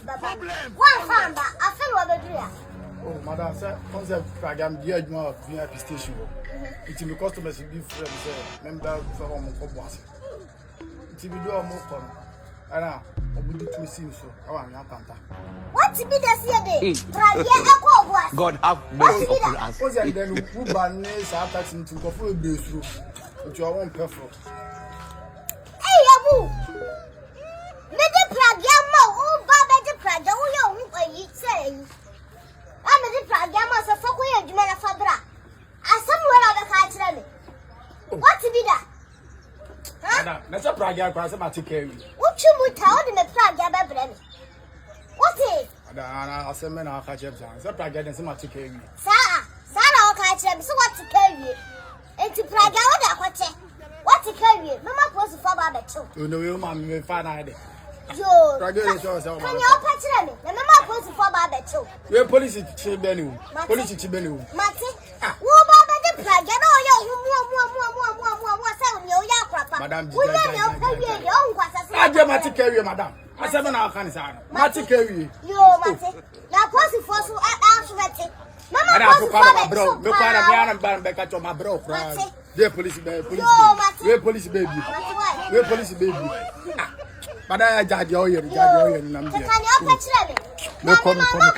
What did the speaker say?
One famba, I feel over there. Oh, madam, sir, concept Pragya, the edge of VIP station. It's in the customers will be friends, member for home of once. It's in the door more fun. And I will do two scenes, so I want your contact. What to be the Pragya? God have mercy upon us. And then who banners are taxing to go for a blue through, which you are one perfect. Hey, Abu! Mede Pragya ma, oh, Baba de Pragya, oh, you say. I'm a Pragya ma, so for you, Jumana Fabra. I somewhere on the country. What to be that? Madam, that's a Pragya price of my ticket. What you would tell them a Pragya baby? What is? I said, men are catch up. So Pragya and some ticket. Sarah, catch them, so what to carry? And to Pragya, what to carry? Mama was a father too. You know, your mom will find out. Yo, Pragya is yourself. Can you patch them? The mama was a father too. Your police is Chibenu. Police is Chibenu. Mati, who Baba de Pragya? No, you Madam, we don't your own questions. I get my ticket, madam. I said, I can't say, my ticket. Yo, Mati, now, possible for so I Mama, my bro, look at me and back at my bro. Dear police, police baby. We're police baby. But I judge you here, and I'm here. No, come on, come on.